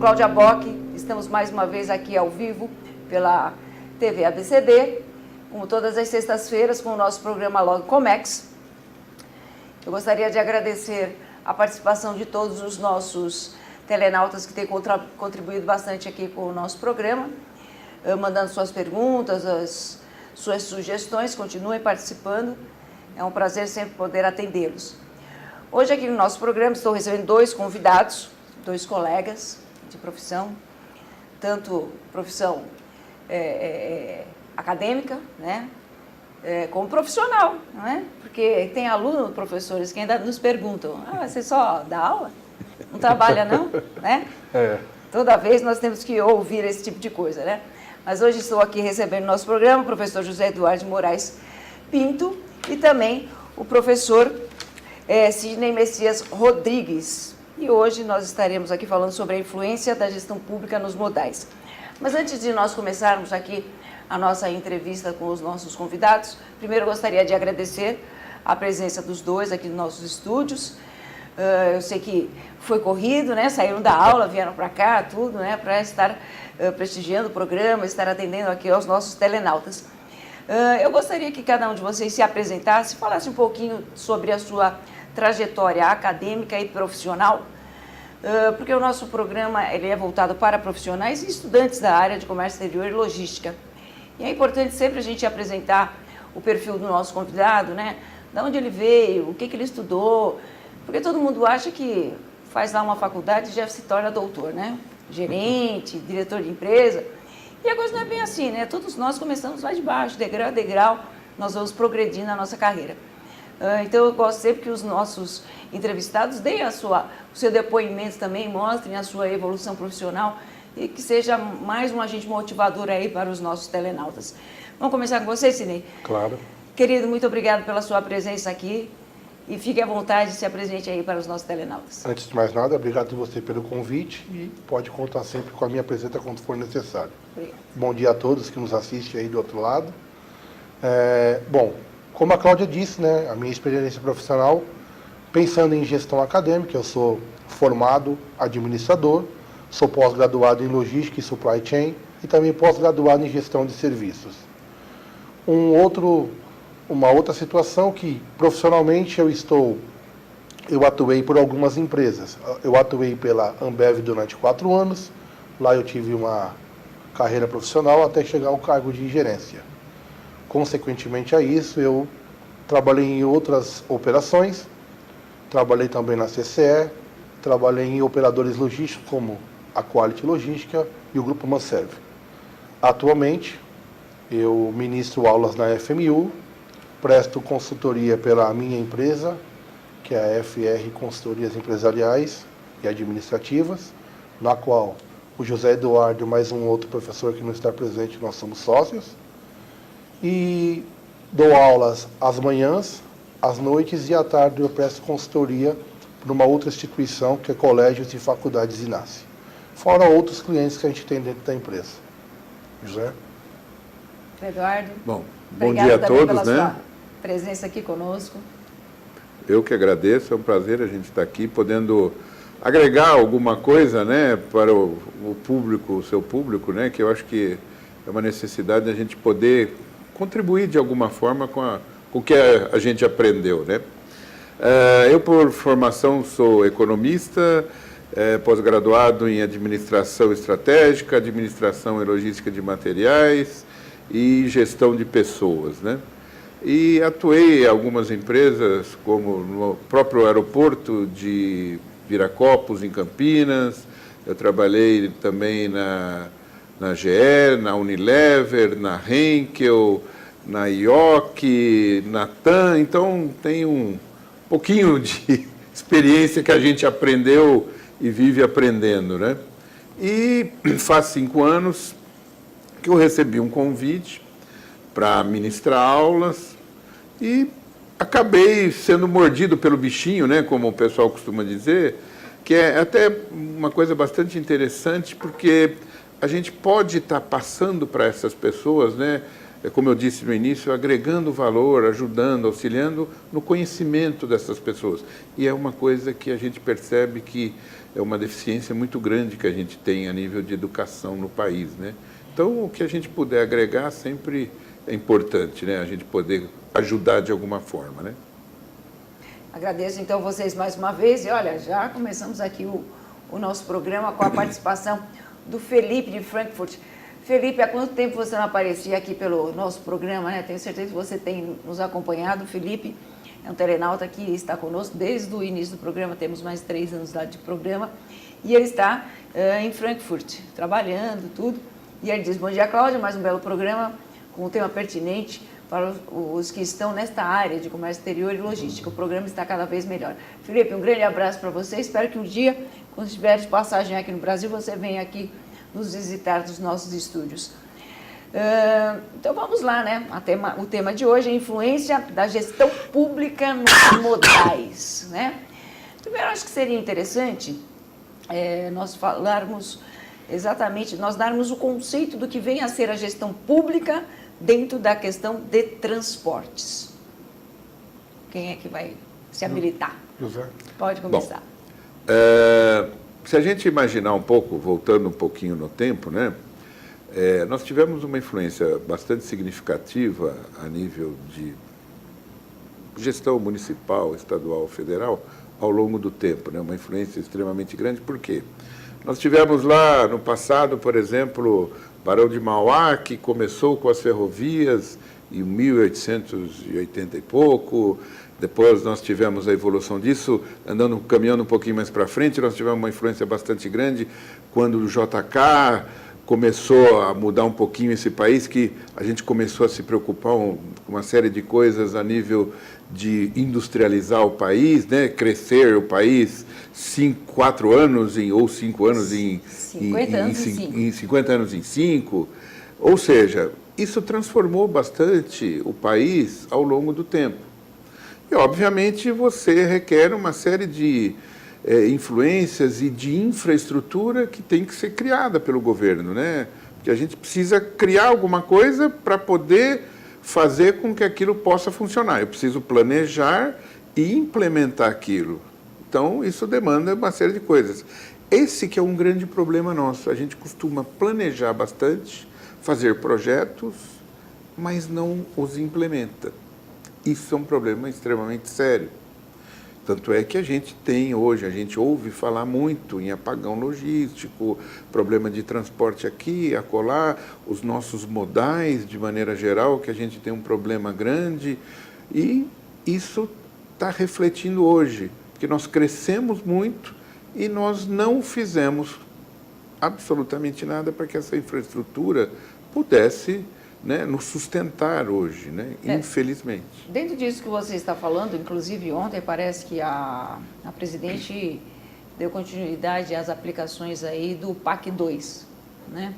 Cláudia Bock, estamos mais uma vez aqui ao vivo pela TV ABCD, como todas as sextas-feiras, com o nosso programa Log Comex. Eu gostaria de agradecer a participação de todos os nossos telenautas que têm contribuído bastante aqui com o nosso programa, mandando suas perguntas, as suas sugestões, continuem participando. É um prazer sempre poder atendê-los. Hoje aqui no nosso programa estou recebendo dois convidados, dois colegas de profissão, tanto profissão acadêmica, né, como profissional, não é? Porque tem alunos, professores, que ainda nos perguntam, você só dá aula? Não trabalha não? Né? Toda vez nós temos que ouvir esse tipo de coisa, né? Mas hoje estou aqui recebendo no nosso programa o professor José Eduardo de Moraes Pinto e também o professor Sidney Messias Rodrigues. E hoje nós estaremos aqui falando sobre a influência da gestão pública nos modais. Mas antes de nós começarmos aqui a nossa entrevista com os nossos convidados, primeiro eu gostaria de agradecer a presença dos dois aqui nos nossos estúdios. Eu sei que foi corrido, né? Saíram da aula, vieram para cá, tudo, né? Para estar prestigiando o programa, estar atendendo aqui aos nossos telenautas. Eu gostaria que cada um de vocês se apresentasse, falasse um pouquinho sobre a sua trajetória acadêmica e profissional, porque o nosso programa ele é voltado para profissionais e estudantes da área de comércio exterior e logística. E é importante sempre a gente apresentar o perfil do nosso convidado, né? De onde ele veio, o que ele estudou, porque todo mundo acha que faz lá uma faculdade e já se torna doutor, né? Gerente, diretor de empresa. E a coisa não é bem assim, né? Todos nós começamos lá de baixo, degrau a degrau, nós vamos progredindo na nossa carreira. Então eu gosto sempre que os nossos entrevistados deem o seu depoimento também, mostrem a sua evolução profissional e que seja mais um agente motivador aí para os nossos telenautas. Vamos começar com você, Sidney? Claro. Querido, muito obrigado pela sua presença aqui e fique à vontade de se apresentar aí para os nossos telenautas. Antes de mais nada, obrigado a você pelo convite e pode contar sempre com a minha presença quando for necessário. Obrigada. Bom dia a todos que nos assistem aí do outro lado. Bom, como a Cláudia disse, né, a minha experiência profissional, pensando em gestão acadêmica, eu sou formado administrador, sou pós-graduado em logística e supply chain e também pós-graduado em gestão de serviços. Uma outra situação que profissionalmente eu atuei por algumas empresas. Eu atuei pela Ambev durante 4 anos, lá eu tive uma carreira profissional até chegar ao cargo de gerência. Consequentemente a isso, eu trabalhei em outras operações, trabalhei também na CCE, trabalhei em operadores logísticos como a Quality Logística e o Grupo Manserve. Atualmente, eu ministro aulas na FMU, presto consultoria pela minha empresa, que é a FR Consultorias Empresariais e Administrativas, na qual o José Eduardo, mais um outro professor que não está presente, nós somos sócios. E dou aulas às manhãs, às noites e à tarde eu presto consultoria para uma outra instituição, que é Colégios e Faculdades INASE. Fora outros clientes que a gente tem dentro da empresa. José? Eduardo? Bom dia a todos, pela né? sua presença aqui conosco. Eu que agradeço, é um prazer a gente estar aqui, podendo agregar alguma coisa, né, para o público, o seu público, né, que eu acho que é uma necessidade da gente poder contribuir de alguma forma com o que a gente aprendeu, né? Eu, por formação, sou economista, pós-graduado em administração estratégica, administração e logística de materiais e gestão de pessoas, né? E atuei em algumas empresas, como no próprio aeroporto de Viracopos, em Campinas. Eu trabalhei também na GE, na Unilever, na Henkel, na IOC, na TAM. Então, tem um pouquinho de experiência que a gente aprendeu e vive aprendendo, né? E faz 5 anos que eu recebi um convite para ministrar aulas e acabei sendo mordido pelo bichinho, né, como o pessoal costuma dizer, que é até uma coisa bastante interessante, porque a gente pode estar passando para essas pessoas, né, como eu disse no início, agregando valor, ajudando, auxiliando no conhecimento dessas pessoas. E é uma coisa que a gente percebe que é uma deficiência muito grande que a gente tem a nível de educação no país, né? Então, o que a gente puder agregar sempre é importante, né? A gente poder ajudar de alguma forma, né? Agradeço, então, vocês mais uma vez. E, olha, já começamos aqui o nosso programa com a participação do Felipe de Frankfurt. Felipe, há quanto tempo você não aparecia aqui pelo nosso programa, né? Tenho certeza que você tem nos acompanhado. O Felipe é um telenauta que está conosco desde o início do programa, temos mais 3 anos de programa, e ele está em Frankfurt, trabalhando, tudo. E ele diz: bom dia, Cláudia, mais um belo programa com um tema pertinente para os que estão nesta área de comércio exterior e logística. O programa está cada vez melhor. Felipe, um grande abraço para você. Espero que um dia, quando estiver de passagem aqui no Brasil, você venha aqui nos visitar dos nossos estúdios. Então vamos lá, né? O tema de hoje é a influência da gestão pública nos modais, né? Primeiro, acho que seria interessante nós falarmos exatamente, nós darmos o conceito do que vem a ser a gestão pública dentro da questão de transportes. Quem é que vai se habilitar? José. Pode começar. Bom, se a gente imaginar um pouco, voltando um pouquinho no tempo, né? Nós tivemos uma influência bastante significativa a nível de gestão municipal, estadual, federal, ao longo do tempo, né? Uma influência extremamente grande. Por quê? Nós tivemos lá no passado, por exemplo, Barão de Mauá, que começou com as ferrovias em 1880 e pouco. Depois nós tivemos a evolução disso, caminhando um pouquinho mais para frente, nós tivemos uma influência bastante grande quando o JK começou a mudar um pouquinho esse país, que a gente começou a se preocupar com uma série de coisas a nível de industrializar o país, né? Crescer o país 4 anos ou 5 anos em 50 anos em 5. Ou seja, isso transformou bastante o país ao longo do tempo. E, obviamente, você requer uma série de influências e de infraestrutura que tem que ser criada pelo governo, né? Porque a gente precisa criar alguma coisa para poder fazer com que aquilo possa funcionar. Eu preciso planejar e implementar aquilo. Então, isso demanda uma série de coisas. Esse que é um grande problema nosso. A gente costuma planejar bastante, fazer projetos, mas não os implementa. Isso é um problema extremamente sério. Tanto é que a gente tem hoje, a gente ouve falar muito em apagão logístico, problema de transporte aqui, acolá, os nossos modais, de maneira geral, que a gente tem um problema grande. E isso está refletindo hoje, porque nós crescemos muito e nós não fizemos absolutamente nada para que essa infraestrutura pudesse, né, nos sustentar hoje, né? Infelizmente. Dentro disso que você está falando, inclusive ontem parece que a presidente deu continuidade às aplicações aí do PAC 2, né?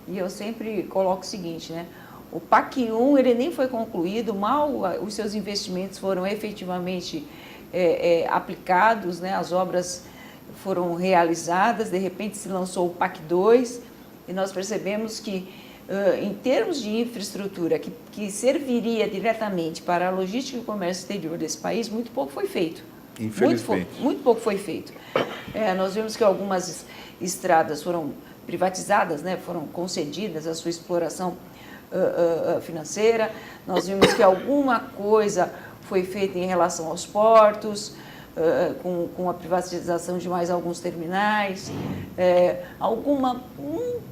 E eu sempre coloco o seguinte, né? O PAC 1 ele nem foi concluído, mal os seus investimentos foram efetivamente aplicados, né? As obras foram realizadas, de repente se lançou o PAC 2 e nós percebemos que em termos de infraestrutura que serviria diretamente para a logística e o comércio exterior desse país, muito pouco foi feito. Infelizmente. Muito pouco foi feito. Nós vimos que algumas estradas foram privatizadas, né, foram concedidas a sua exploração financeira. Nós vimos que alguma coisa foi feita em relação aos portos, com a privatização de mais alguns terminais. Alguma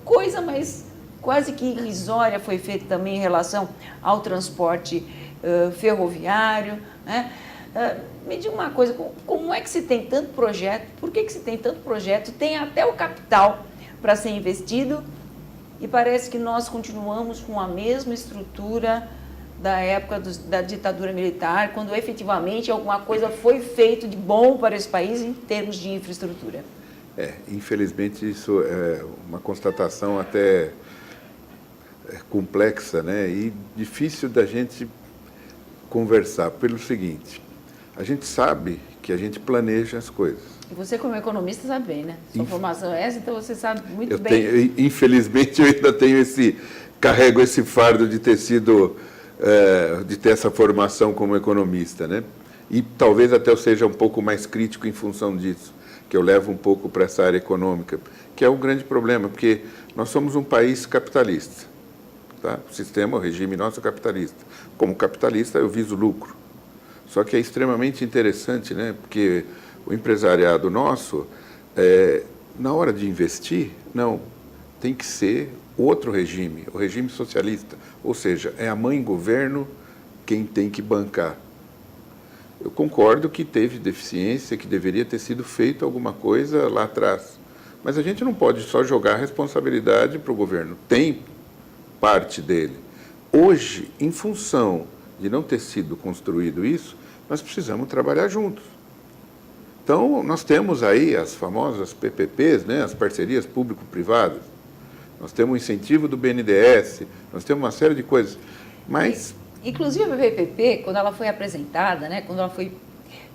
coisa mais quase que irrisória foi feita também em relação ao transporte ferroviário, né? Me diga uma coisa, como é que se tem tanto projeto, por que se tem tanto projeto, tem até o capital para ser investido e parece que nós continuamos com a mesma estrutura da época da ditadura militar, quando efetivamente alguma coisa foi feito de bom para esse país em termos de infraestrutura? Infelizmente isso é uma constatação até complexa, né? E difícil da gente conversar pelo seguinte: a gente sabe que a gente planeja as coisas. E você, como economista, sabe bem, né? Sua formação é essa, então você sabe muito bem. Infelizmente, eu ainda tenho carrego esse fardo de ter sido, de ter essa formação como economista, né? E talvez até eu seja um pouco mais crítico em função disso, que eu levo um pouco para essa área econômica, que é o grande problema, porque nós somos um país capitalista, tá? O sistema, o regime nosso é capitalista. Como capitalista, eu viso lucro. Só que é extremamente interessante, né? Porque o empresariado nosso, na hora de investir, não, tem que ser outro regime, o regime socialista. Ou seja, é a mãe governo quem tem que bancar. Eu concordo que teve deficiência, que deveria ter sido feito alguma coisa lá atrás. Mas a gente não pode só jogar a responsabilidade para o governo. Tem parte dele. Hoje, em função de não ter sido construído isso, nós precisamos trabalhar juntos. Então, nós temos aí as famosas PPPs, né, as parcerias público-privadas. Nós temos o incentivo do BNDES, nós temos uma série de coisas. Mas... Inclusive, a PPP, quando ela foi apresentada, né, quando ela foi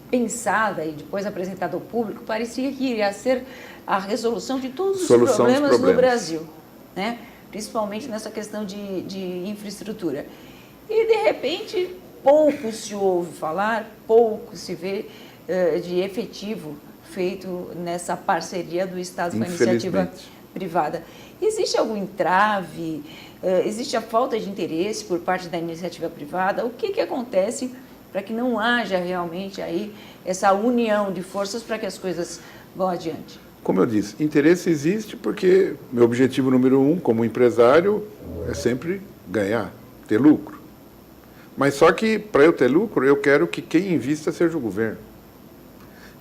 pensada e depois apresentada ao público, parecia que iria ser a resolução de todos os problemas no Brasil, né? Principalmente nessa questão de infraestrutura. E, de repente, pouco se ouve falar, pouco se vê de efetivo feito nessa parceria do Estado com a iniciativa privada. Existe algum entrave? Existe a falta de interesse por parte da iniciativa privada? O que acontece para que não haja realmente aí essa união de forças para que as coisas vão adiante? Como eu disse, interesse existe porque meu objetivo número 1 como empresário é sempre ganhar, ter lucro. Mas só que para eu ter lucro, eu quero que quem invista seja o governo.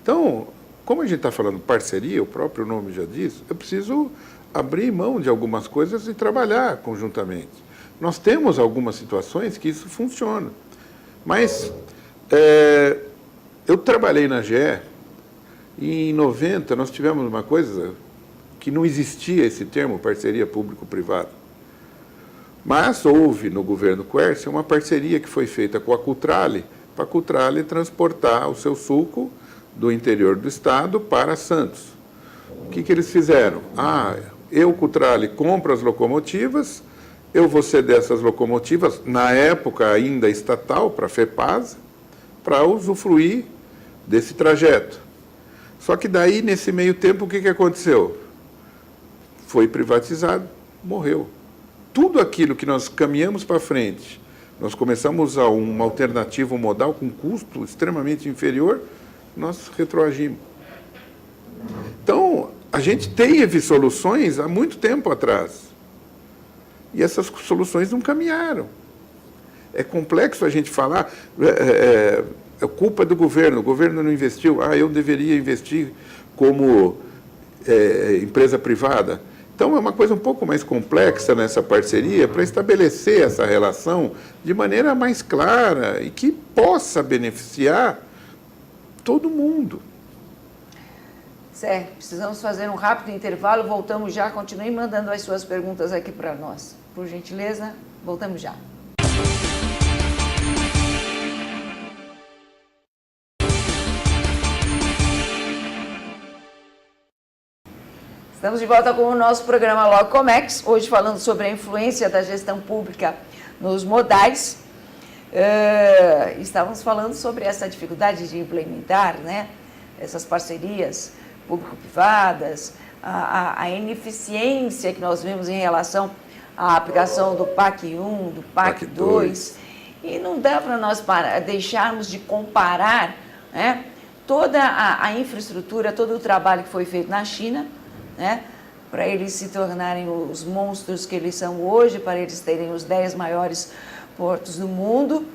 Então, como a gente está falando parceria, o próprio nome já diz, eu preciso abrir mão de algumas coisas e trabalhar conjuntamente. Nós temos algumas situações que isso funciona. Mas eu trabalhei na GE e em 90 nós tivemos uma coisa que não existia esse termo, parceria público-privada. Mas houve no governo Quércia uma parceria que foi feita com a Cutrale, para a Cutrale transportar o seu suco do interior do estado para Santos. O que eles fizeram? Eu, Cutrale, compro as locomotivas, eu vou ceder essas locomotivas, na época ainda estatal, para a FEPASA, para usufruir desse trajeto. Só que daí, nesse meio tempo, o que aconteceu? Foi privatizado, morreu. Tudo aquilo que nós caminhamos para frente, nós começamos a usar uma alternativa modal com custo extremamente inferior, nós retroagimos. Então, a gente teve soluções há muito tempo atrás. E essas soluções não caminharam. É complexo a gente falar, é culpa do governo, o governo não investiu, eu deveria investir como empresa privada. Então, é uma coisa um pouco mais complexa nessa parceria para estabelecer essa relação de maneira mais clara e que possa beneficiar todo mundo. Certo, precisamos fazer um rápido intervalo, voltamos já, continue mandando as suas perguntas aqui para nós. Por gentileza, voltamos já. Estamos de volta com o nosso programa Logcomex, hoje falando sobre a influência da gestão pública nos modais. Estávamos falando sobre essa dificuldade de implementar, né, essas parcerias público-privadas, a ineficiência que nós vemos em relação à aplicação do PAC 1, do PAC 2. E não dá para nós deixarmos de comparar, né, toda a infraestrutura, todo o trabalho que foi feito na China, né, para eles se tornarem os monstros que eles são hoje, para eles terem os 10 maiores portos do mundo,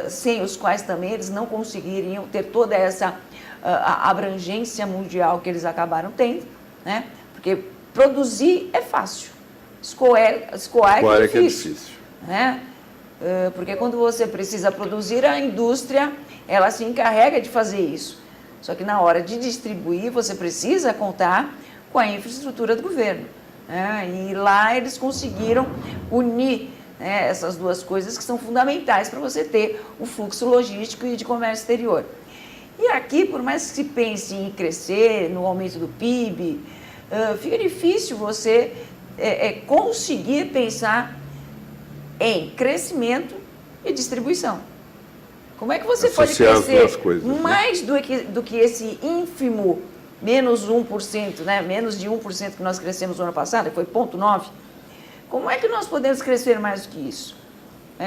sem os quais também eles não conseguiriam ter toda essa abrangência mundial que eles acabaram tendo, né? Porque produzir é fácil, escoar é difícil. Né? Porque quando você precisa produzir, a indústria ela se encarrega de fazer isso. Só que na hora de distribuir, você precisa contar com a infraestrutura do governo. Né? E lá eles conseguiram unir, né, essas duas coisas que são fundamentais para você ter o fluxo logístico e de comércio exterior. E aqui, por mais que se pense em crescer, no aumento do PIB, fica difícil você conseguir pensar em crescimento e distribuição. Como é que você Associar pode crescer coisas, mais do que esse ínfimo menos 1%, né? Menos de 1% que nós crescemos no ano passado, que foi 0,9%? Como é que nós podemos crescer mais do que isso?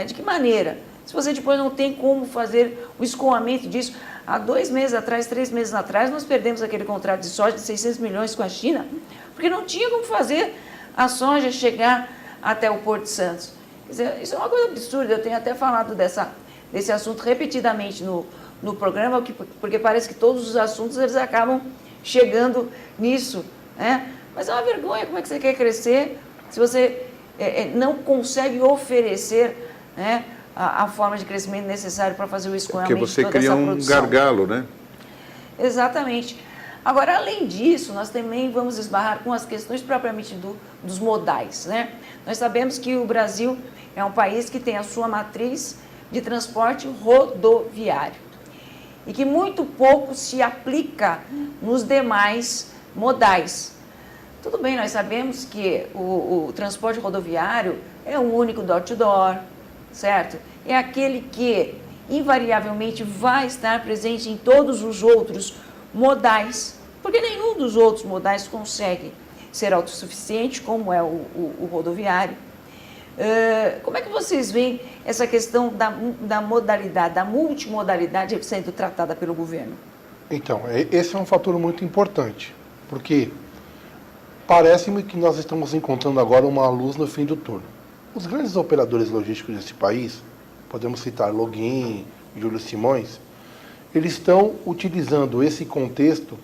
De que maneira? Se você depois não tem como fazer o escoamento disso. Há 2 meses atrás, 3 meses atrás, nós perdemos aquele contrato de soja de 600 milhões com a China, porque não tinha como fazer a soja chegar até o Porto de Santos. Quer dizer, isso é uma coisa absurda. Eu tenho até falado desse assunto repetidamente no programa, porque parece que todos os assuntos eles acabam chegando nisso, né? Mas é uma vergonha. Como é que você quer crescer se você não consegue oferecer, né, a forma de crescimento necessária para fazer o escoamento de toda essa produção? Porque você cria um gargalo, né? Exatamente. Agora, além disso, nós também vamos esbarrar com as questões propriamente dos modais, né? Nós sabemos que o Brasil é um país que tem a sua matriz de transporte rodoviário e que muito pouco se aplica nos demais modais. Tudo bem, nós sabemos que o transporte rodoviário é o único door-to-door, certo? É aquele que invariavelmente vai estar presente em todos os outros modais, porque nenhum dos outros modais consegue ser autossuficiente, como é o rodoviário. Como é que vocês veem essa questão da modalidade, da multimodalidade sendo tratada pelo governo? Então, esse é um fator muito importante, porque parece-me que nós estamos encontrando agora uma luz no fim do túnel. Os grandes operadores logísticos desse país, podemos citar Login, Júlio Simões, eles estão utilizando esse contexto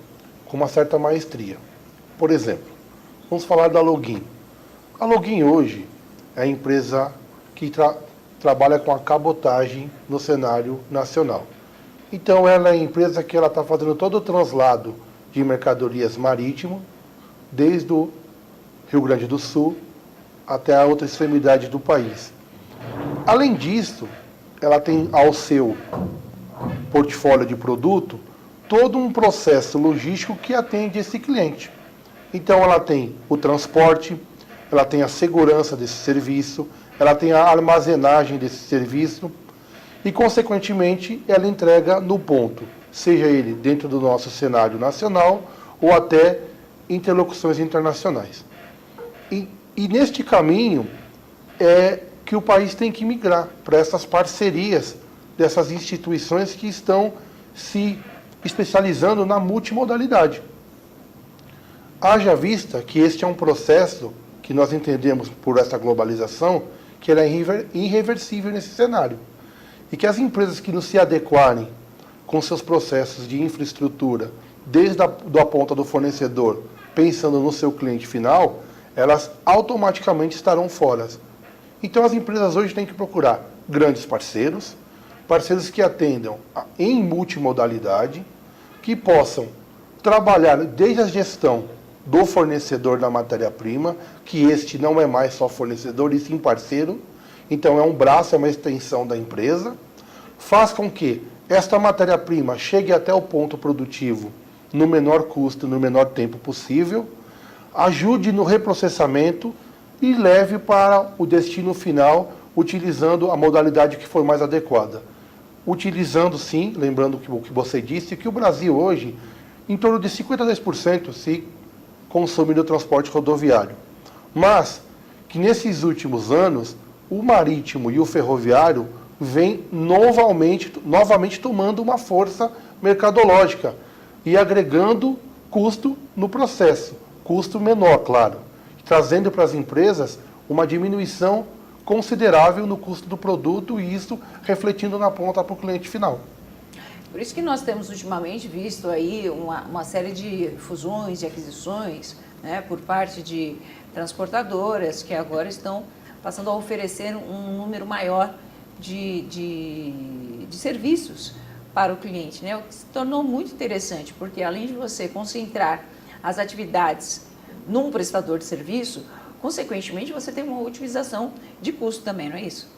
com uma certa maestria. Por exemplo, vamos falar da Login. A Login hoje é a empresa que trabalha com a cabotagem no cenário nacional. Então ela é a empresa que está fazendo todo o translado de mercadorias marítimo, desde o Rio Grande do Sul até a outra extremidade do país. Além disso, ela tem ao seu portfólio de produto todo um processo logístico que atende esse cliente. Então ela tem o transporte, ela tem a segurança desse serviço, ela tem a armazenagem desse serviço e, consequentemente, ela entrega no ponto, seja ele dentro do nosso cenário nacional ou até interlocuções internacionais. E neste caminho é que o país tem que migrar para essas parcerias dessas instituições que estão se especializando na multimodalidade. Haja vista que este é um processo que nós entendemos por essa globalização, que ela é irreversível nesse cenário. E que as empresas que não se adequarem com seus processos de infraestrutura, desde a ponta do fornecedor, pensando no seu cliente final, elas automaticamente estarão fora. Então as empresas hoje têm que procurar grandes parceiros, parceiros que atendam em multimodalidade, que possam trabalhar desde a gestão do fornecedor da matéria-prima, que este não é mais só fornecedor, e sim parceiro, então é um braço, é uma extensão da empresa, faz com que esta matéria-prima chegue até o ponto produtivo no menor custo, no menor tempo possível, ajude no reprocessamento e leve para o destino final, utilizando a modalidade que for mais adequada. Utilizando, sim, lembrando o que você disse, que o Brasil hoje, em torno de 52% se consome no transporte rodoviário. Mas que nesses últimos anos, o marítimo e o ferroviário vêm novamente tomando uma força mercadológica e agregando custo no processo, custo menor, claro, trazendo para as empresas uma diminuição considerável no custo do produto e isso refletindo na ponta para o cliente final. Por isso que nós temos ultimamente visto aí uma série de fusões e aquisições, né, por parte de transportadoras que agora estão passando a oferecer um número maior de serviços para o cliente, né? O que se tornou muito interessante, porque além de você concentrar as atividades num prestador de serviço, consequentemente você tem uma otimização de custo também, não é isso?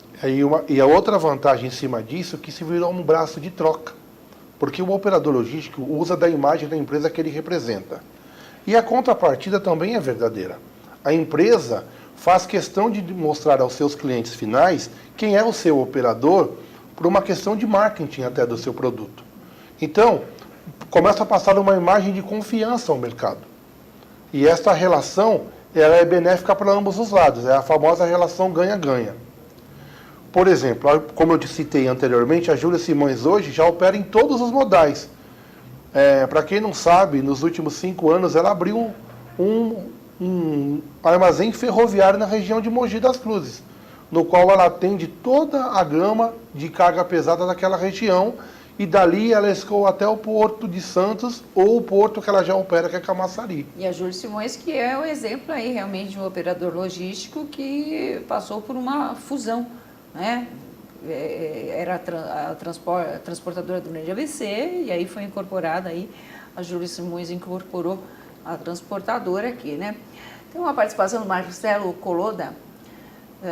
E a outra vantagem em cima disso é que se virou um braço de troca, porque o operador logístico usa da imagem da empresa que ele representa. E a contrapartida também é verdadeira. A empresa faz questão de mostrar aos seus clientes finais quem é o seu operador por uma questão de marketing até do seu produto. Então, começa a passar uma imagem de confiança ao mercado. E esta relação ela é benéfica para ambos os lados, é a famosa relação ganha-ganha. Por exemplo, como eu te citei anteriormente, a Júlia Simões hoje já opera em todos os modais. Para quem não sabe, nos últimos 5 anos ela abriu um armazém ferroviário na região de Mogi das Cruzes, no qual ela atende toda a gama de carga pesada daquela região, e dali ela escoa até o Porto de Santos ou o porto que ela já opera, que é Camaçari. E a Júlia Simões, que é o exemplo aí realmente de um operador logístico que passou por uma fusão, né? Era a transportadora do Grande ABC, e aí foi incorporada aí, a Júlia Simões incorporou a transportadora aqui, né? Tem uma participação do Marcelo Coloda.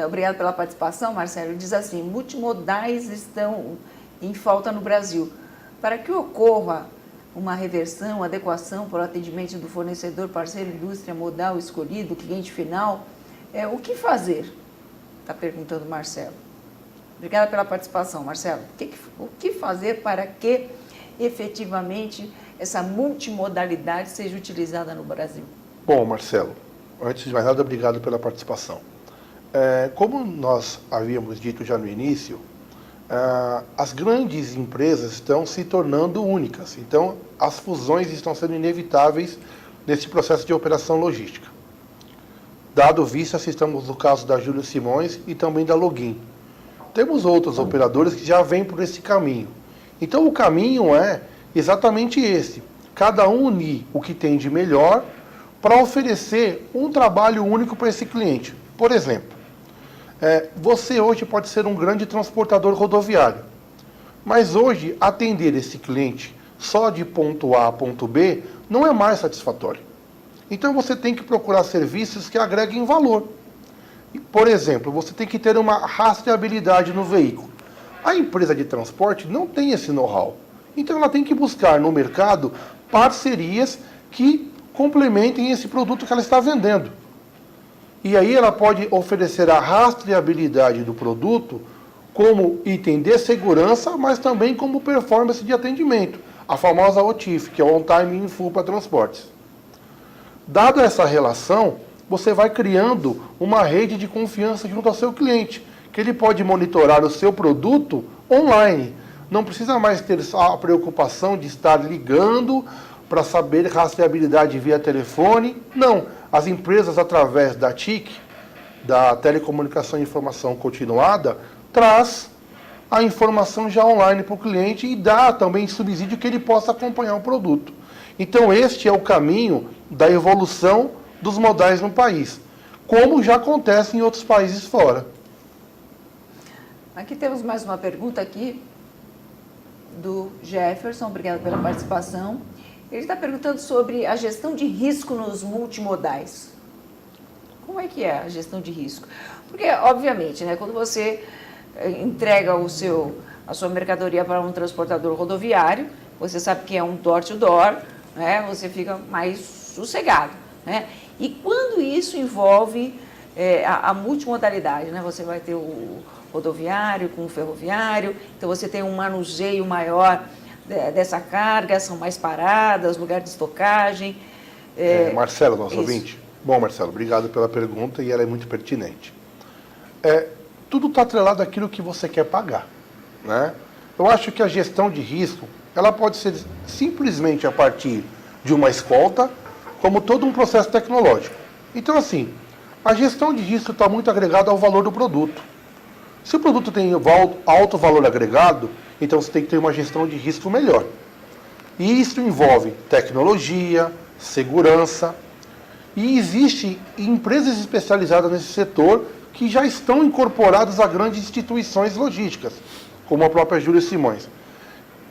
Obrigado pela participação, Marcelo. Ele diz assim: multimodais estão em falta no Brasil. Para que ocorra uma reversão, adequação para o atendimento do fornecedor, parceiro, indústria, modal escolhido, cliente final, o que fazer? Está perguntando o Marcelo. Obrigada pela participação, Marcelo. O que fazer para que efetivamente essa multimodalidade seja utilizada no Brasil? Bom, Marcelo, antes de mais nada, obrigado pela participação. Como nós havíamos dito já no início, as grandes empresas estão se tornando únicas. Então, as fusões estão sendo inevitáveis nesse processo de operação logística. Dado visto, assistamos no caso da Júlia Simões e também da Login. Temos outros operadores que já vêm por esse caminho. Então, o caminho é exatamente esse. Cada um unir o que tem de melhor para oferecer um trabalho único para esse cliente. Por exemplo, você hoje pode ser um grande transportador rodoviário, mas hoje atender esse cliente só de ponto A a ponto B não é mais satisfatório. Então você tem que procurar serviços que agreguem valor. Por exemplo, você tem que ter uma rastreabilidade no veículo. A empresa de transporte não tem esse know-how. Então ela tem que buscar no mercado parcerias que complementem esse produto que ela está vendendo. E aí ela pode oferecer a rastreabilidade do produto como item de segurança, mas também como performance de atendimento, a famosa OTIF, que é On Time in Full para transportes. Dado essa relação, você vai criando uma rede de confiança junto ao seu cliente, que ele pode monitorar o seu produto online. Não precisa mais ter a preocupação de estar ligando para saber rastreabilidade via telefone. Não. As empresas, através da TIC, da Telecomunicação e Informação Continuada, traz a informação já online para o cliente e dá também subsídio que ele possa acompanhar o produto. Então, este é o caminho da evolução dos modais no país, como já acontece em outros países fora. Aqui temos mais uma pergunta aqui do Jefferson, obrigado pela participação. Ele está perguntando sobre a gestão de risco nos multimodais. Como é que é a gestão de risco? Porque, obviamente, né, quando você entrega a sua mercadoria para um transportador rodoviário, você sabe que é um door-to-door, né, você fica mais sossegado, né? E quando isso envolve a multimodalidade, né, você vai ter o rodoviário com o ferroviário, então você tem um manuseio maior dessa carga, são mais paradas, lugar de estocagem. Marcelo, nosso ouvinte. Bom, Marcelo, obrigado pela pergunta e ela é muito pertinente. Tudo está atrelado àquilo que você quer pagar, né? Eu acho que a gestão de risco, ela pode ser simplesmente a partir de uma escolta, como todo um processo tecnológico. Então, assim, a gestão de risco está muito agregada ao valor do produto. Se o produto tem alto valor agregado, então você tem que ter uma gestão de risco melhor. E isso envolve tecnologia, segurança. E existem empresas especializadas nesse setor que já estão incorporadas a grandes instituições logísticas, como a própria Júlia Simões.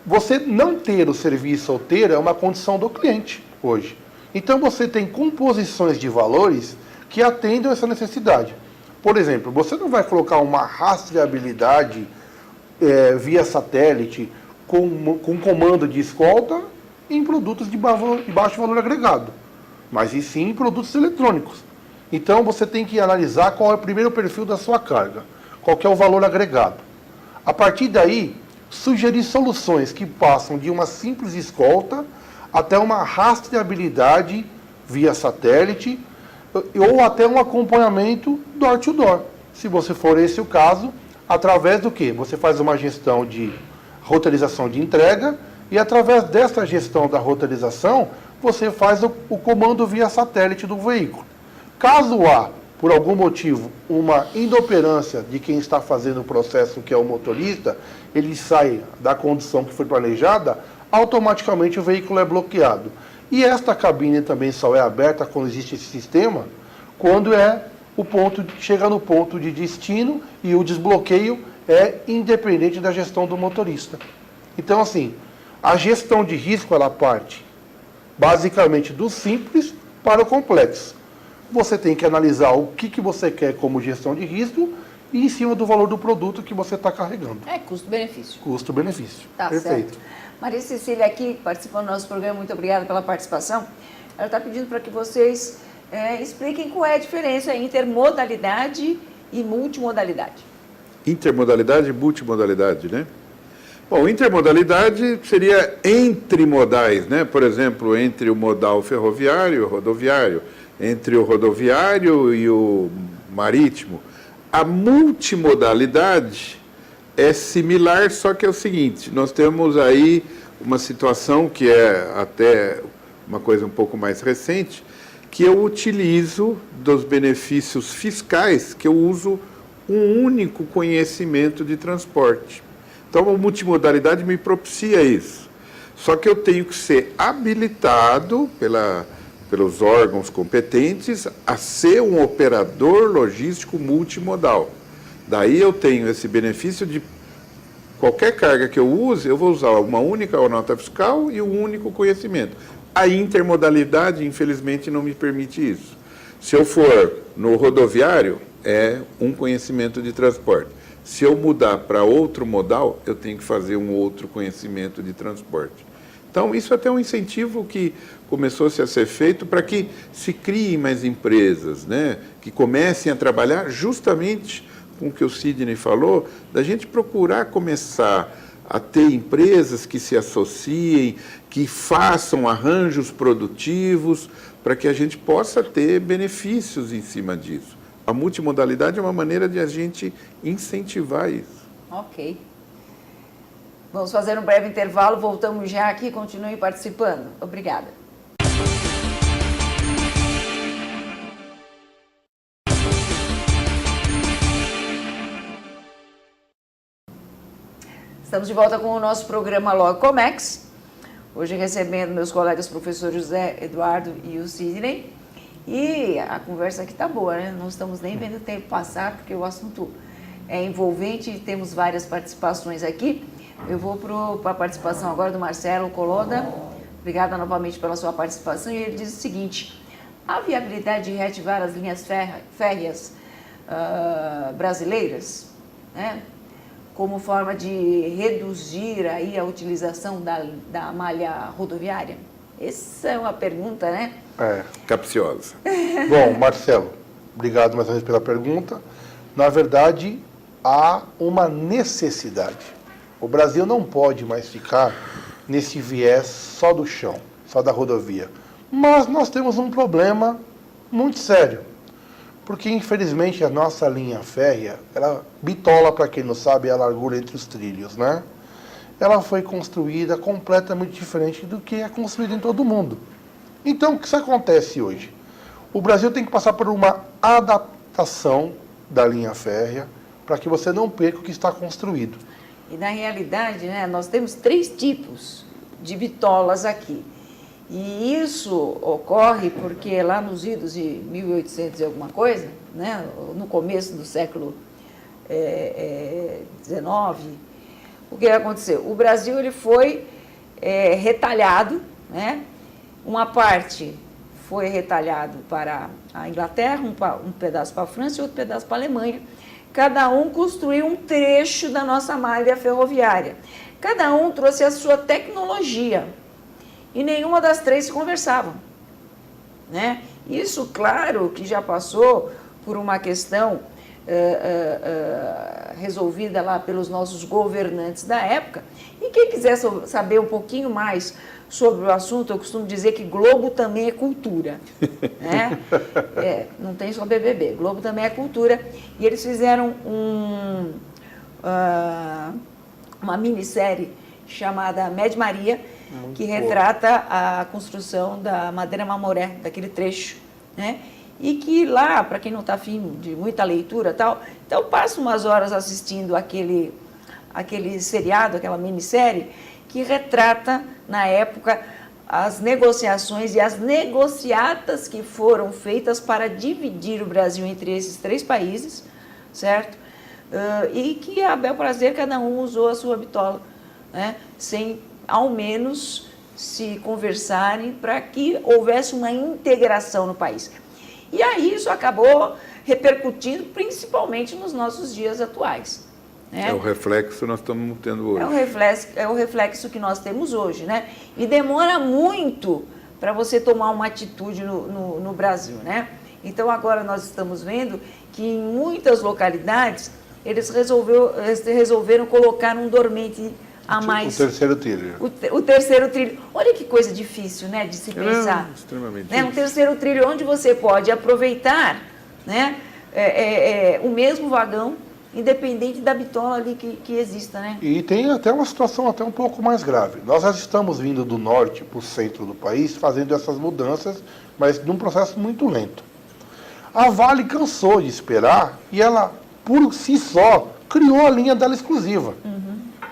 Você não ter o serviço ou ter é uma condição do cliente hoje. Então você tem composições de valores que atendem essa necessidade. Por exemplo, você não vai colocar uma rastreabilidade via satélite com comando de escolta em produtos de baixo valor agregado, mas e sim em produtos eletrônicos. Então você tem que analisar qual é o primeiro perfil da sua carga, qual que é o valor agregado. A partir daí, sugerir soluções que passam de uma simples escolta até uma rastreabilidade via satélite ou até um acompanhamento door-to-door. Se você for esse o caso, através do quê? Você faz uma gestão de roteirização de entrega e através dessa gestão da roteirização, você faz o comando via satélite do veículo. Caso há, por algum motivo, uma inoperância de quem está fazendo o processo, que é o motorista, ele sai da condição que foi planejada, automaticamente o veículo é bloqueado. E esta cabine também só é aberta quando existe esse sistema, quando chega no ponto de destino e o desbloqueio é independente da gestão do motorista. Então, assim, a gestão de risco, ela parte basicamente do simples para o complexo. Você tem que analisar o que você quer como gestão de risco e em cima do valor do produto que você está carregando. É custo-benefício. Custo-benefício. Tá Perfeito. Certo. Maria Cecília aqui, participando do nosso programa, muito obrigada pela participação. Ela está pedindo para que vocês expliquem qual é a diferença entre intermodalidade e multimodalidade. Intermodalidade e multimodalidade, né? Bom, intermodalidade seria entre modais, né? Por exemplo, entre o modal ferroviário e o rodoviário, entre o rodoviário e o marítimo. A multimodalidade é similar, só que é o seguinte, nós temos aí uma situação que é até uma coisa um pouco mais recente, que eu utilizo dos benefícios fiscais, que eu uso um único conhecimento de transporte. Então, a multimodalidade me propicia isso. Só que eu tenho que ser habilitado pelos órgãos competentes a ser um operador logístico multimodal. Daí eu tenho esse benefício de qualquer carga que eu use, eu vou usar uma única nota fiscal e um único conhecimento. A intermodalidade, infelizmente, não me permite isso. Se eu for no rodoviário, é um conhecimento de transporte. Se eu mudar para outro modal, eu tenho que fazer um outro conhecimento de transporte. Então, isso é até um incentivo que começou-se a ser feito para que se criem mais empresas, né? Que comecem a trabalhar justamente com o que o Sidney falou, da gente procurar começar a ter empresas que se associem, que façam arranjos produtivos, para que a gente possa ter benefícios em cima disso. A multimodalidade é uma maneira de a gente incentivar isso. Ok. Vamos fazer um breve intervalo, voltamos já aqui, continuem participando. Obrigada. Estamos de volta com o nosso programa Logcomex. Hoje recebendo meus colegas professores José Eduardo e o Sidney. E a conversa aqui está boa, né? Não estamos nem vendo o tempo passar, porque o assunto é envolvente e temos várias participações aqui. Eu vou para a participação agora do Marcelo Coloda. Obrigada novamente pela sua participação. E ele diz o seguinte: a viabilidade de reativar as linhas férreas brasileiras, né, como forma de reduzir aí a utilização da malha rodoviária? Essa é uma pergunta, né? Capciosa. Bom, Marcelo, obrigado mais uma vez pela pergunta. Na verdade, há uma necessidade. O Brasil não pode mais ficar nesse viés só do chão, só da rodovia. Mas nós temos um problema muito sério. Porque, infelizmente, a nossa linha férrea, ela bitola, para quem não sabe, é a largura entre os trilhos, né? Ela foi construída completamente diferente do que é construído em todo o mundo. Então, o que isso acontece hoje? O Brasil tem que passar por uma adaptação da linha férrea para que você não perca o que está construído. E, na realidade, né, nós temos 3 tipos de bitolas aqui. E isso ocorre porque lá nos idos de 1800 e alguma coisa, né, no começo do século XIX, o que aconteceu? O Brasil ele foi retalhado, né? Uma parte foi retalhado para a Inglaterra, um pedaço para a França e outro pedaço para a Alemanha. Cada um construiu um trecho da nossa malha ferroviária. Cada um trouxe a sua tecnologia. E nenhuma das 3 se conversavam, né? Isso, claro, que já passou por uma questão resolvida lá pelos nossos governantes da época. E quem quiser saber um pouquinho mais sobre o assunto, eu costumo dizer que Globo também é cultura, né? Não tem só BBB, Globo também é cultura. E eles fizeram uma minissérie chamada Med Maria, que retrata a construção da Madeira Mamoré, daquele trecho, né? E que lá, para quem não está afim de muita leitura e tal, então passa umas horas assistindo aquele seriado, aquela minissérie, que retrata, na época, as negociações e as negociatas que foram feitas para dividir o Brasil entre esses 3 países, certo? E que, a bel prazer, cada um usou a sua bitola, né? Sem, ao menos, se conversarem para que houvesse uma integração no país. E aí isso acabou repercutindo principalmente nos nossos dias atuais, né? É o reflexo que nós estamos tendo hoje. É o reflexo que nós temos hoje, né? E demora muito para você tomar uma atitude no Brasil, né? Então agora nós estamos vendo que em muitas localidades eles resolveram colocar um dormente a mais. O terceiro trilho. O terceiro trilho. Olha que coisa difícil, né, de se pensar. Extremamente né? Um terceiro trilho onde você pode aproveitar, né, o mesmo vagão, independente da bitola ali que exista, né? E tem até uma situação até um pouco mais grave. Nós já estamos vindo do norte para o centro do país, fazendo essas mudanças, mas num processo muito lento. A Vale cansou de esperar e ela, por si só, criou a linha dela exclusiva.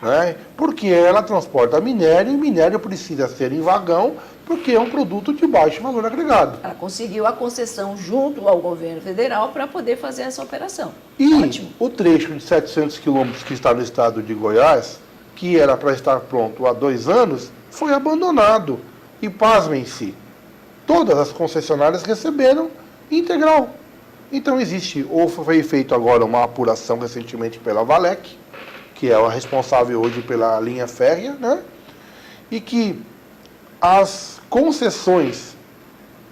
Né? Porque ela transporta minério e minério precisa ser em vagão, porque é um produto de baixo valor agregado. Ela conseguiu a concessão junto ao governo federal para poder fazer essa operação. E Ótimo. o trecho de 700 quilômetros que está no estado de Goiás, que era para estar pronto há 2 anos, foi abandonado. E pasmem-se, todas as concessionárias receberam integral. Então existe, ou foi feito agora uma apuração recentemente pela Valec, que é a responsável hoje pela linha férrea, né? E que as concessões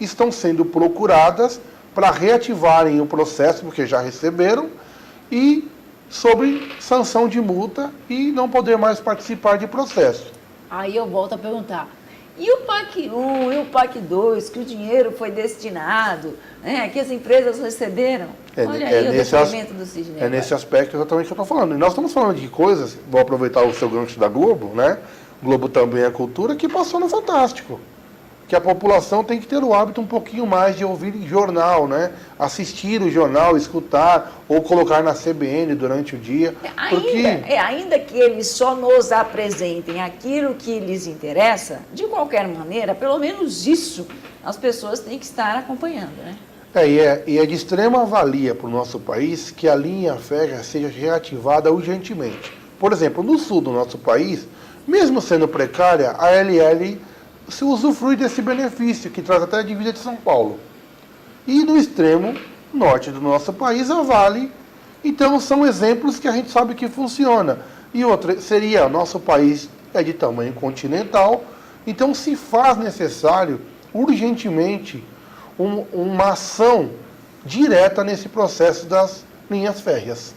estão sendo procuradas para reativarem o processo, porque já receberam, e sobre sanção de multa e não poder mais participar de processo. Aí eu volto a perguntar, e o PAC 1 e o PAC 2, que o dinheiro foi destinado, né, que as empresas receberam? Olha aí o depoimento do Sidney. É nesse aspecto exatamente que eu estou falando. E nós estamos falando de coisas, vou aproveitar o seu gancho da Globo, né? Globo também é cultura, que passou no Fantástico. Que a população tem que ter o hábito um pouquinho mais de ouvir jornal, né? Assistir o jornal, escutar, ou colocar na CBN durante o dia. Ainda que eles só nos apresentem aquilo que lhes interessa, de qualquer maneira, pelo menos isso as pessoas têm que estar acompanhando, né? E é de extrema valia para o nosso país que a linha férrea seja reativada urgentemente. Por exemplo, no sul do nosso país, mesmo sendo precária, a LL se usufrui desse benefício, que traz até a dívida de São Paulo. E no extremo norte do nosso país, a Vale. Então, são exemplos que a gente sabe que funciona. E outra, seria, nosso país é de tamanho continental, então se faz necessário, urgentemente, uma ação direta nesse processo das linhas férreas.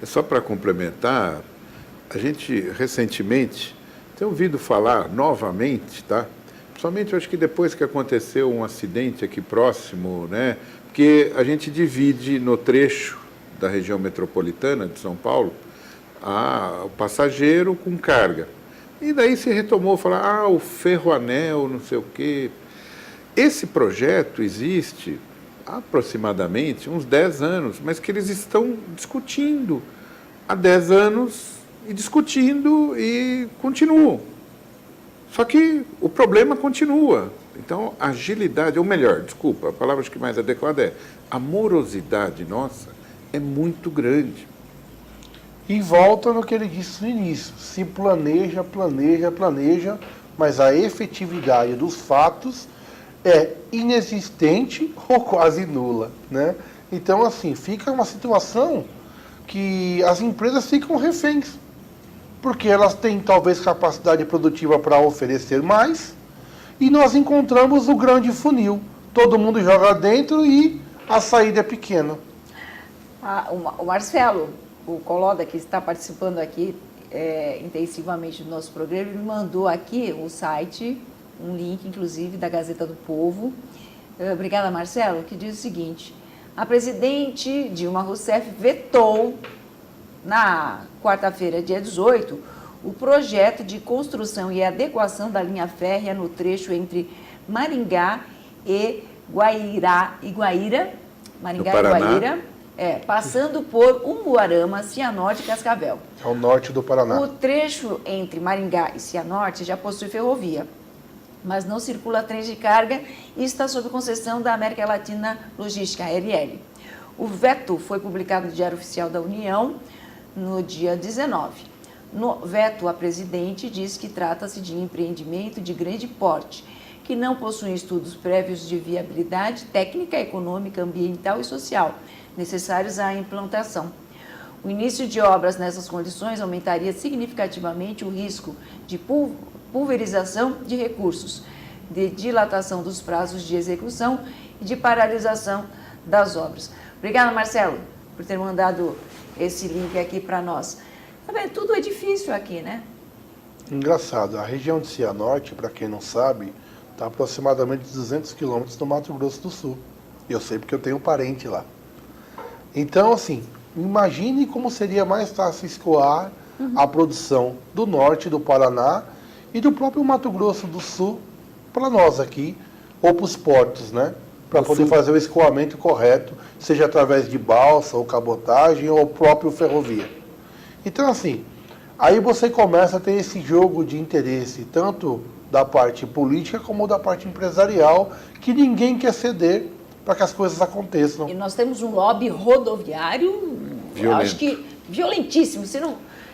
Só para complementar, a gente recentemente tem ouvido falar novamente, tá? Principalmente eu acho que depois que aconteceu um acidente aqui próximo, né? Porque a gente divide no trecho da região metropolitana de São Paulo o passageiro com carga. E daí se retomou falar, o ferroanel, não sei o quê. Esse projeto existe aproximadamente uns 10 anos, mas que eles estão discutindo há 10 anos e discutindo e continuam. Só que o problema continua. Então, a agilidade, ou melhor, desculpa, a palavra que mais adequada é a morosidade nossa é muito grande. E volta no que ele disse no início, se planeja, planeja, planeja, mas a efetividade dos fatos é inexistente ou quase nula, né? Então, assim, fica uma situação que as empresas ficam reféns, porque elas têm talvez capacidade produtiva para oferecer mais, e nós encontramos o grande funil, todo mundo joga dentro e a saída é pequena. O Marcelo, o Coloda, que está participando aqui intensivamente do nosso programa, me mandou aqui o site, um link, inclusive, da Gazeta do Povo. Obrigada, Marcelo, que diz o seguinte: a presidente Dilma Rousseff vetou, na quarta-feira, dia 18, o projeto de construção e adequação da linha férrea no trecho entre Maringá e Guaíra, Maringá e Guaíra, passando por Umuarama, Cianorte e Cascavel. É o norte do Paraná. O trecho entre Maringá e Cianorte já possui ferrovia, mas não circula trens de carga e está sob concessão da América Latina Logística, ARL. O veto foi publicado no Diário Oficial da União no dia 19. No veto, a presidente diz que trata-se de empreendimento de grande porte, que não possui estudos prévios de viabilidade técnica, econômica, ambiental e social necessários à implantação. O início de obras nessas condições aumentaria significativamente o risco de pulverização de recursos, de dilatação dos prazos de execução e de paralisação das obras. Obrigada, Marcelo, por ter mandado esse link aqui para nós. Tá vendo? Tudo é difícil aqui, né? Engraçado, a região de Cianorte, para quem não sabe, está aproximadamente 200 quilômetros do Mato Grosso do Sul. Eu sei porque eu tenho parente lá. Então, assim, imagine como seria mais fácil escoar a produção do norte do Paraná e do próprio Mato Grosso do Sul para nós aqui, ou para os portos, né? Para poder fazer o escoamento correto, seja através de balsa, ou cabotagem, ou próprio ferrovia. Então, assim, aí você começa a ter esse jogo de interesse, tanto da parte política como da parte empresarial, que ninguém quer ceder para que as coisas aconteçam. E nós temos um lobby rodoviário, acho que violentíssimo.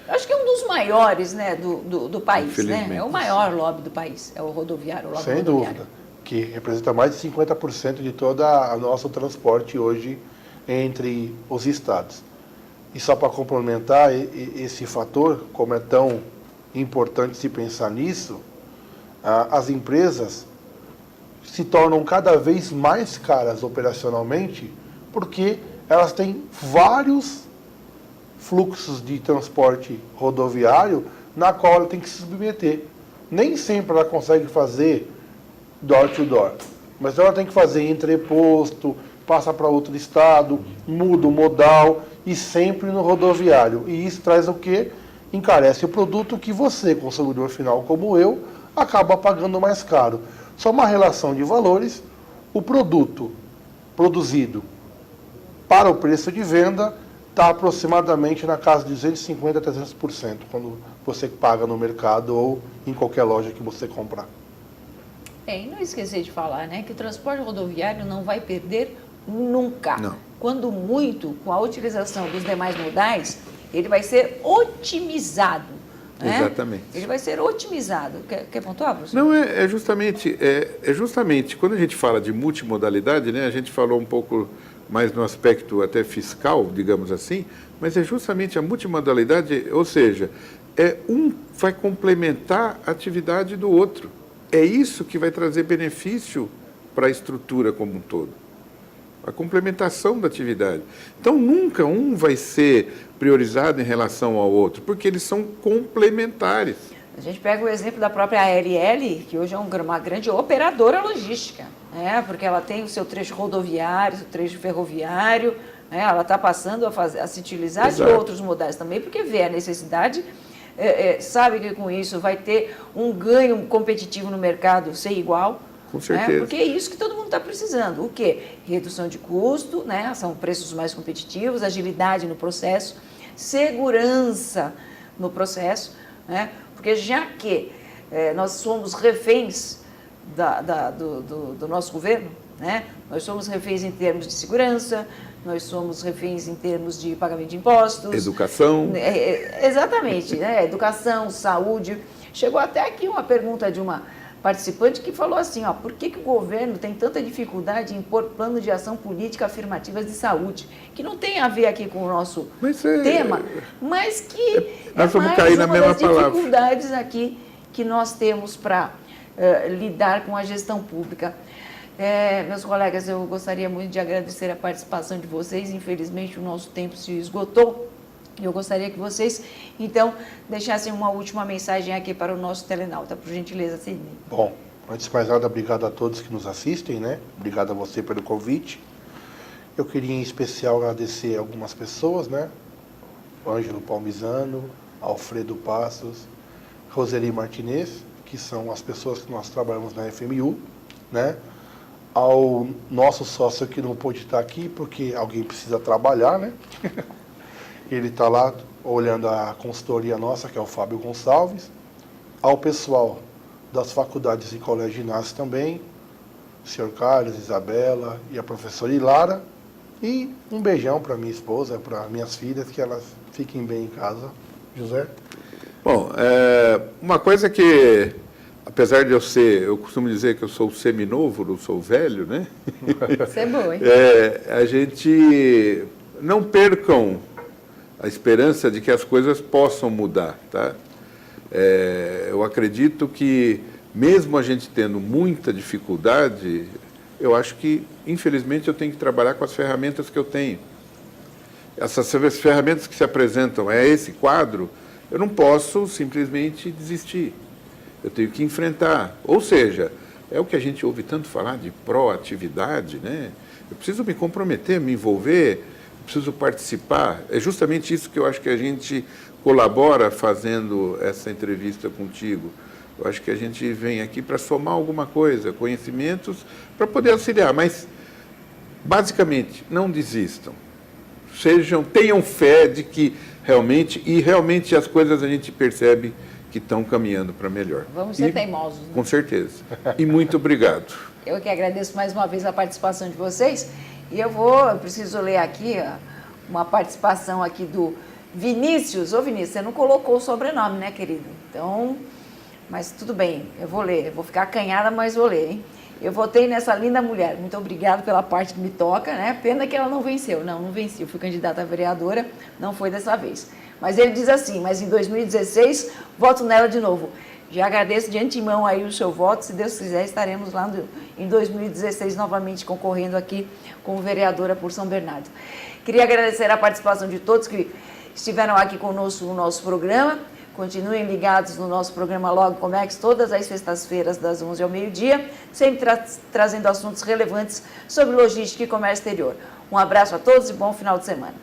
Acho que é um dos maiores, né, do país, né? É o maior lobby do país, é o rodoviário. O lobby Sem rodoviário. dúvida, que representa mais de 50% de todo o nosso transporte hoje entre os estados. E só para complementar esse fator, como é tão importante se pensar nisso, as empresas se tornam cada vez mais caras operacionalmente porque elas têm vários fluxos de transporte rodoviário na qual ela tem que se submeter. Nem sempre ela consegue fazer door to door, mas ela tem que fazer entreposto, passa para outro estado, muda o modal e sempre no rodoviário. E isso traz o quê? Encarece o produto que você, consumidor final como eu, acaba pagando mais caro. Só uma relação de valores, o produto produzido para o preço de venda está aproximadamente na casa de 250% a 300% quando você paga no mercado ou em qualquer loja que você comprar. E não esquecer de falar, né, que o transporte rodoviário não vai perder nunca. Não. Quando muito, com a utilização dos demais modais, ele vai ser otimizado. Né? Exatamente. Ele vai ser otimizado. Quer pontuar, professor? Não, é justamente, quando a gente fala de multimodalidade, né, a gente falou um pouco mais no aspecto até fiscal, digamos assim, mas é justamente a multimodalidade, ou seja, um vai complementar a atividade do outro. É isso que vai trazer benefício para a estrutura como um todo. A complementação da atividade. Então, nunca um vai ser priorizado em relação ao outro, porque eles são complementares. A gente pega o exemplo da própria ARL, que hoje é uma grande operadora logística, né? Porque ela tem o seu trecho rodoviário, o seu trecho ferroviário, né? Ela está passando a se utilizar Exato. de outros modais também, porque vê a necessidade, sabe que com isso vai ter um ganho competitivo no mercado ser igual. Com certeza. Né? Porque é isso que todo mundo está precisando. O quê? Redução de custo, né? São preços mais competitivos, agilidade no processo, segurança no processo, né? Porque já que nós somos reféns do nosso governo, né? Nós somos reféns em termos de segurança, nós somos reféns em termos de pagamento de impostos. Educação. Exatamente, né? Educação, saúde. Chegou até aqui uma pergunta de uma participante que falou assim, ó, por que o governo tem tanta dificuldade em impor plano de ação política afirmativas de saúde, que não tem a ver aqui com o nosso tema, mas que nós vamos mais cair na uma mesma das palavra. dificuldades aqui que nós temos para lidar com a gestão pública. Meus colegas, eu gostaria muito de agradecer a participação de vocês. Infelizmente, o nosso tempo se esgotou. Eu gostaria que vocês, então, deixassem uma última mensagem aqui para o nosso telenauta, por gentileza, Sidney. Bom, antes de mais nada, obrigado a todos que nos assistem, né? Obrigado a você pelo convite. Eu queria, em especial, agradecer algumas pessoas, né? Ângelo Palmisano, Alfredo Passos, Roseli Martinez, que são as pessoas que nós trabalhamos na FMU, né? Ao nosso sócio que não pôde estar aqui, porque alguém precisa trabalhar, né? Ele está lá olhando a consultoria nossa, que é o Fábio Gonçalves. Ao pessoal das faculdades e colégios ginásio também, o senhor Carlos, Isabela e a professora Ilara. E um beijão para minha esposa, para minhas filhas, que elas fiquem bem em casa. José? Bom, uma coisa que, apesar de eu costumo dizer que eu sou seminovo, não sou velho, né? Isso é bom, hein? A gente não percam a esperança de que as coisas possam mudar, tá? Eu acredito que, mesmo a gente tendo muita dificuldade, eu acho que, infelizmente, eu tenho que trabalhar com as ferramentas que eu tenho. Essas ferramentas que se apresentam esse quadro, eu não posso simplesmente desistir. Eu tenho que enfrentar. Ou seja, é o que a gente ouve tanto falar de proatividade, né? Eu preciso me comprometer, me envolver, preciso participar. É justamente isso que eu acho que a gente colabora fazendo essa entrevista contigo. Eu acho que a gente vem aqui para somar alguma coisa, conhecimentos, para poder auxiliar. Mas, basicamente, não desistam. Tenham fé de que realmente as coisas a gente percebe que estão caminhando para melhor. Vamos ser teimosos, né? Com certeza. E muito obrigado. Eu que agradeço mais uma vez a participação de vocês. E eu preciso ler aqui uma participação aqui do Vinícius. Ô Vinícius, você não colocou o sobrenome, né, querido? Então, mas tudo bem, eu vou ler. Eu vou ficar acanhada, mas vou ler, hein? Eu votei nessa linda mulher. Muito obrigado pela parte que me toca, né? Pena que ela não venceu. Não venci. Eu fui candidata a vereadora, não foi dessa vez. Mas ele diz assim, mas em 2016, voto nela de novo. Já agradeço de antemão aí o seu voto. Se Deus quiser, estaremos lá em 2016 novamente concorrendo aqui como vereadora por São Bernardo. Queria agradecer a participação de todos que estiveram aqui conosco no nosso programa. Continuem ligados no nosso programa Logo Comex, todas as sextas-feiras, das 11 ao meio-dia, sempre trazendo assuntos relevantes sobre logística e comércio exterior. Um abraço a todos e bom final de semana.